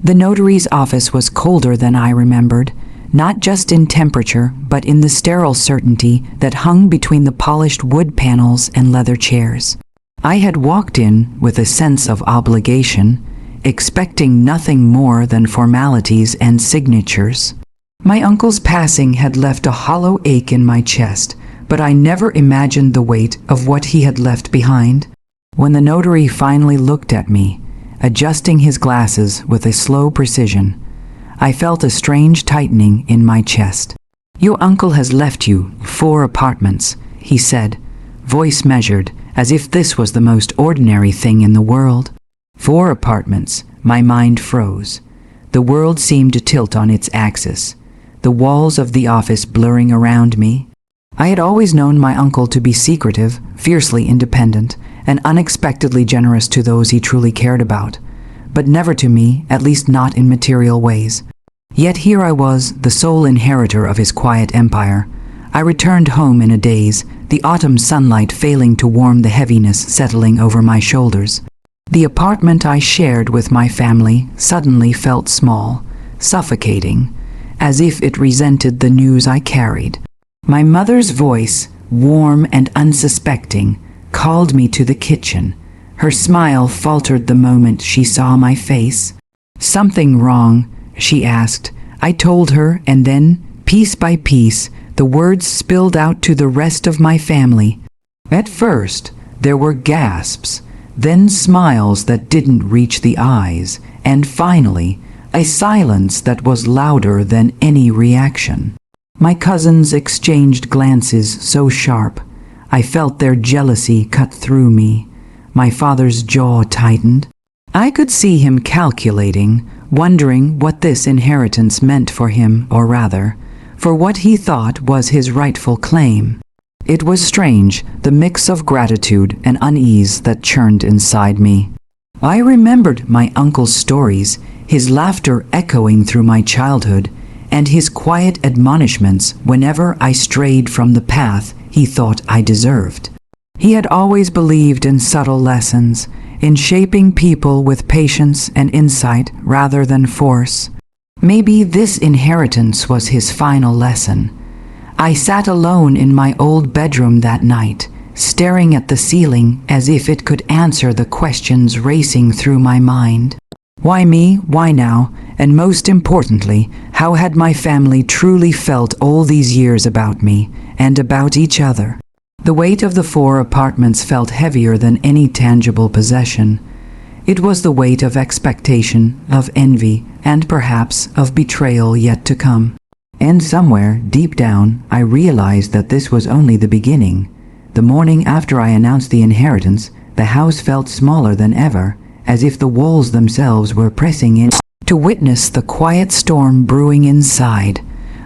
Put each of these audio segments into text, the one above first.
The notary's office was colder than I remembered, not just in temperature, but in the sterile certainty that hung between the polished wood panels and leather chairs. I had walked in with a sense of obligation, expecting nothing more than formalities and signatures. My uncle's passing had left a hollow ache in my chest, but I never imagined the weight of what he had left behind. When the notary finally looked at me, adjusting his glasses with a slow precision, I felt a strange tightening in my chest. "Your uncle has left you 4 apartments," he said, voice measured, as if this was the most ordinary thing in the world. 4 apartments. My mind froze. The world seemed to tilt on its axis, the walls of the office blurring around me. I had always known my uncle to be secretive, fiercely independent, and unexpectedly generous to those he truly cared about, but never to me, at least not in material ways. Yet here I was, the sole inheritor of his quiet empire. I returned home in a daze, the autumn sunlight failing to warm the heaviness settling over my shoulders. The apartment I shared with my family suddenly felt small, suffocating, as if it resented the news I carried. My mother's voice, warm and unsuspecting, called me to the kitchen. Her smile faltered the moment she saw my face. "Something wrong?" she asked. I told her, and then, piece by piece, the words spilled out to the rest of my family. At first, there were gasps, then smiles that didn't reach the eyes, and finally, a silence that was louder than any reaction. My cousins exchanged glances so sharp, I felt their jealousy cut through me. My father's jaw tightened. I could see him calculating, wondering what this inheritance meant for him, or rather, for what he thought was his rightful claim. It was strange, the mix of gratitude and unease that churned inside me. I remembered my uncle's stories, his laughter echoing through my childhood, and his quiet admonishments whenever I strayed from the path he thought I deserved. He had always believed in subtle lessons, in shaping people with patience and insight rather than force. Maybe this inheritance was his final lesson. I sat alone in my old bedroom that night, staring at the ceiling as if it could answer the questions racing through my mind. Why me? Why now? And most importantly, how had my family truly felt all these years about me and about each other? The weight of the 4 apartments felt heavier than any tangible possession. It was the weight of expectation, of envy, and perhaps of betrayal yet to come. And somewhere, deep down, I realized that this was only the beginning. The morning after I announced the inheritance, the house felt smaller than ever, as if the walls themselves were pressing in to witness the quiet storm brewing inside.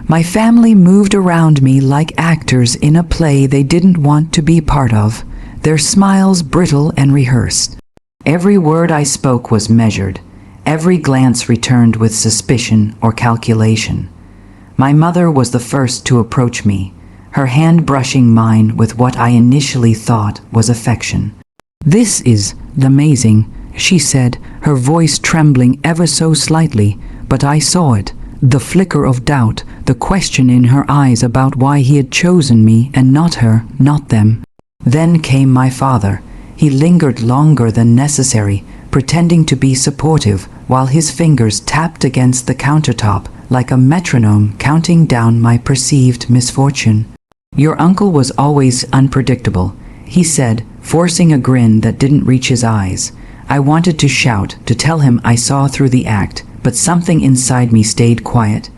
My family moved around me like actors in a play they didn't want to be part of, their smiles brittle and rehearsed. Every word I spoke was measured, every glance returned with suspicion or calculation. My mother was the first to approach me, her hand brushing mine with what I initially thought was affection. "This is amazing," she said, her voice trembling ever so slightly, but I saw it, the flicker of doubt, the question in her eyes about why he had chosen me and not her, not them. Then came my father. He lingered longer than necessary, pretending to be supportive, while his fingers tapped against the countertop like a metronome counting down my perceived misfortune. "Your uncle was always unpredictable," he said, forcing a grin that didn't reach his eyes. I wanted to shout, to tell him I saw through the act, but something inside me stayed quiet.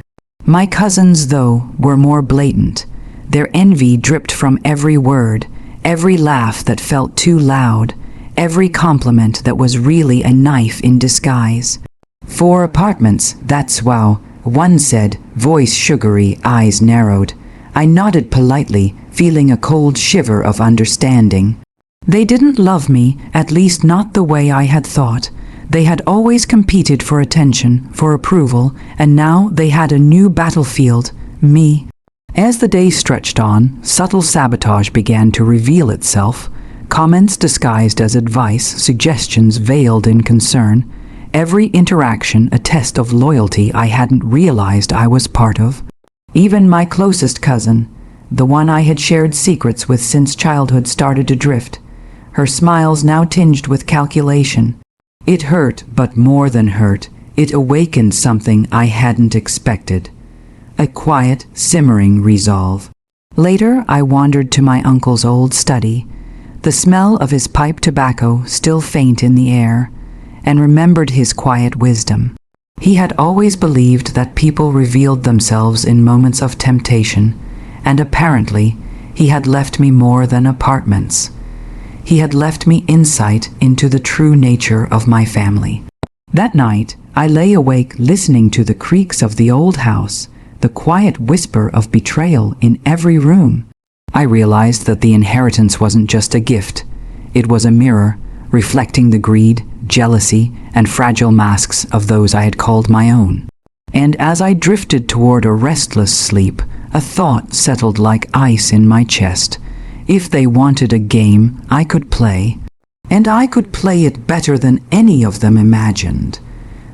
My cousins, though, were more blatant. Their envy dripped from every word, every laugh that felt too loud, every compliment that was really a knife in disguise. "4 apartments, that's wow," one said, voice sugary, eyes narrowed. I nodded politely, feeling a cold shiver of understanding. They didn't love me, at least not the way I had thought. They had always competed for attention, for approval, and now they had a new battlefield, me. As the day stretched on, subtle sabotage began to reveal itself, comments disguised as advice, suggestions veiled in concern. every interaction a test of loyalty I hadn't realized I was part of. Even my closest cousin, the one I had shared secrets with since childhood, started to drift, her smiles now tinged with calculation. It hurt, but more than hurt, it awakened something I hadn't expected. A quiet, simmering resolve. Later, I wandered to my uncle's old study, the smell of his pipe tobacco still faint in the air, and remembered his quiet wisdom. He had always believed that people revealed themselves in moments of temptation, and apparently, he had left me more than apartments. He had left me insight into the true nature of my family. That night, I lay awake listening to the creaks of the old house, the quiet whisper of betrayal in every room. I realized that the inheritance wasn't just a gift. It was a mirror, reflecting the greed, jealousy, and fragile masks of those I had called my own. And as I drifted toward a restless sleep, a thought settled like ice in my chest. If they wanted a game, I could play, and I could play it better than any of them imagined.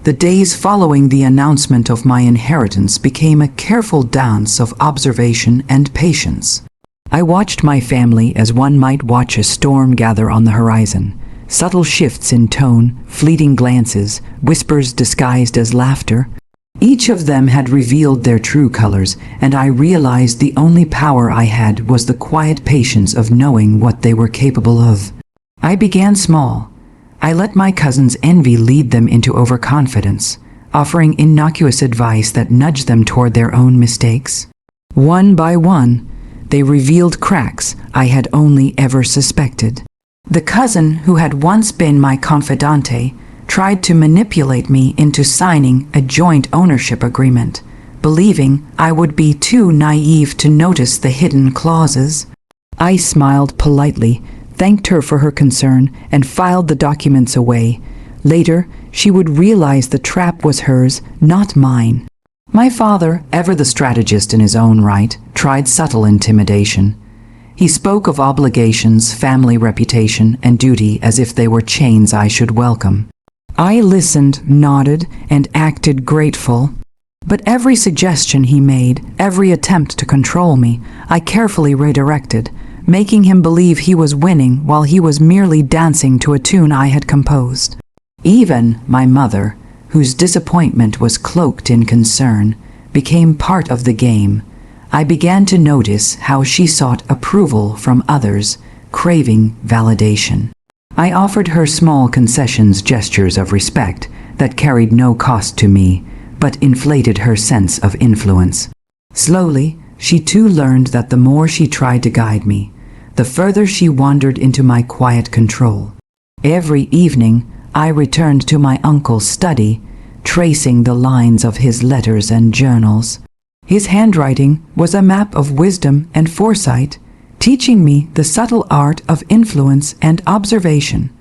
The days following the announcement of my inheritance became a careful dance of observation and patience. I watched my family as one might watch a storm gather on the horizon. Subtle shifts in tone, fleeting glances, whispers disguised as laughter. Each of them had revealed their true colors, and I realized the only power I had was the quiet patience of knowing what they were capable of. I began small. I let my cousins' envy lead them into overconfidence, offering innocuous advice that nudged them toward their own mistakes. One by one, they revealed cracks I had only ever suspected. The cousin who had once been my confidante tried to manipulate me into signing a joint ownership agreement, believing I would be too naive to notice the hidden clauses. I smiled politely, thanked her for her concern, and filed the documents away. Later, she would realize the trap was hers, not mine. My father, ever the strategist in his own right, tried subtle intimidation. He spoke of obligations, family reputation, and duty as if they were chains I should welcome. I listened, nodded, and acted grateful. But every suggestion he made, every attempt to control me, I carefully redirected, making him believe he was winning while he was merely dancing to a tune I had composed. Even my mother, whose disappointment was cloaked in concern, became part of the game. I began to notice how she sought approval from others, craving validation. I offered her small concessions, gestures of respect that carried no cost to me, but inflated her sense of influence. Slowly, she too learned that the more she tried to guide me, the further she wandered into my quiet control. Every evening, I returned to my uncle's study, tracing the lines of his letters and journals. His handwriting was a map of wisdom and foresight, teaching me the subtle art of influence and observation.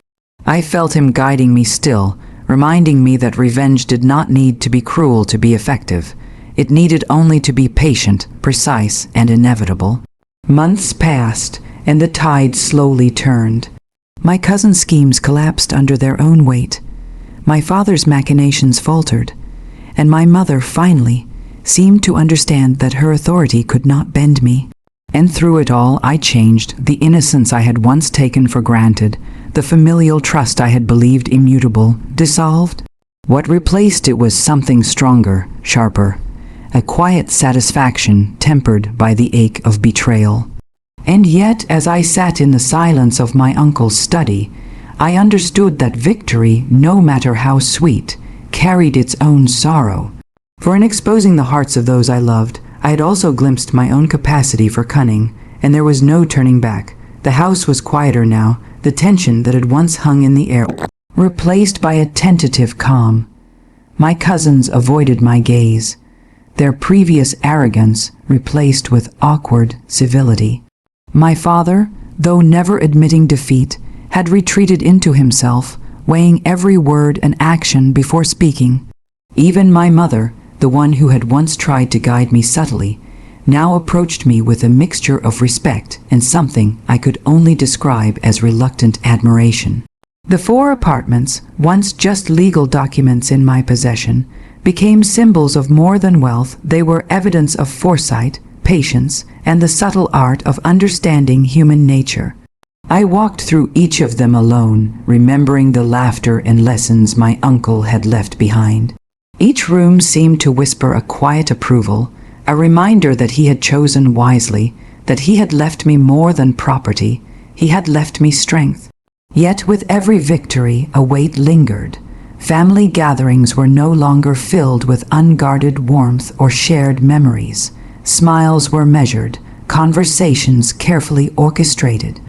I felt him guiding me still, reminding me that revenge did not need to be cruel to be effective. It needed only to be patient, precise, and inevitable. Months passed, and the tide slowly turned. My cousin's schemes collapsed under their own weight. My father's machinations faltered, and my mother finally seemed to understand that her authority could not bend me. And through it all, I changed. The innocence I had once taken for granted, the familial trust I had believed immutable, dissolved. What replaced it was something stronger, sharper, a quiet satisfaction tempered by the ache of betrayal. And yet, as I sat in the silence of my uncle's study, I understood that victory, no matter how sweet, carried its own sorrow. For in exposing the hearts of those I loved, I had also glimpsed my own capacity for cunning, and there was no turning back. The house was quieter now, the tension that had once hung in the air replaced by a tentative calm. My cousins avoided my gaze, their previous arrogance replaced with awkward civility. My father, though never admitting defeat, had retreated into himself, weighing every word and action before speaking. Even my mother, the one who had once tried to guide me subtly, now approached me with a mixture of respect and something I could only describe as reluctant admiration. The 4 apartments, once just legal documents in my possession, became symbols of more than wealth. They were evidence of foresight, patience, and the subtle art of understanding human nature. I walked through each of them alone, remembering the laughter and lessons my uncle had left behind. Each room seemed to whisper a quiet approval, a reminder that he had chosen wisely, that he had left me more than property, he had left me strength. Yet with every victory a weight lingered. Family gatherings were no longer filled with unguarded warmth or shared memories. Smiles were measured, conversations carefully orchestrated.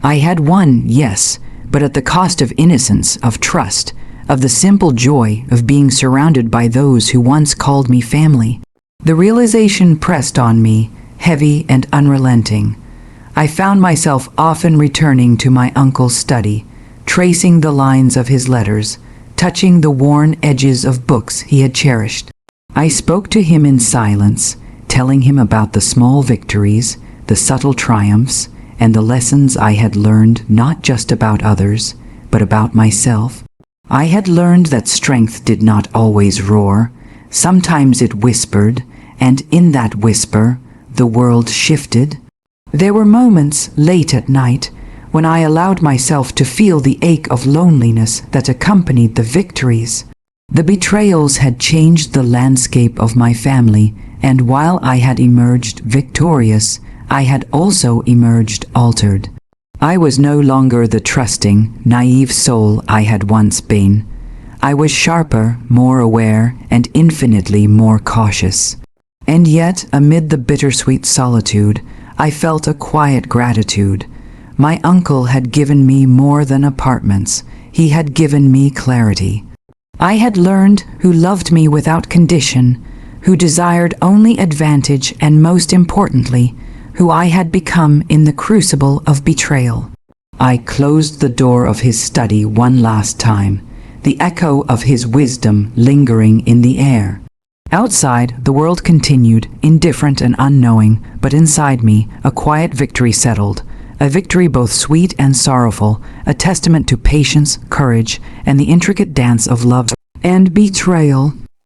I had won, yes, but at the cost of innocence, of trust, of the simple joy of being surrounded by those who once called me family. The realization pressed on me, heavy and unrelenting. I found myself often returning to my uncle's study, tracing the lines of his letters, touching the worn edges of books he had cherished. I spoke to him in silence, telling him about the small victories, the subtle triumphs, and the lessons I had learned not just about others, but about myself. I had learned that strength did not always roar. Sometimes it whispered, and in that whisper, the world shifted. There were moments late at night when I allowed myself to feel the ache of loneliness that accompanied the victories. The betrayals had changed the landscape of my family, and while I had emerged victorious, I had also emerged altered. I was no longer the trusting, naive soul I had once been. I was sharper, more aware, and infinitely more cautious. And yet, amid the bittersweet solitude, I felt a quiet gratitude. My uncle had given me more than apartments. He had given me clarity. I had learned who loved me without condition, who desired only advantage, and most importantly, who I had become in the crucible of betrayal. I closed the door of his study one last time, the echo of his wisdom lingering in the air. Outside, the world continued, indifferent and unknowing, but inside me, a quiet victory settled, a victory both sweet and sorrowful, a testament to patience, courage, and the intricate dance of love and betrayal.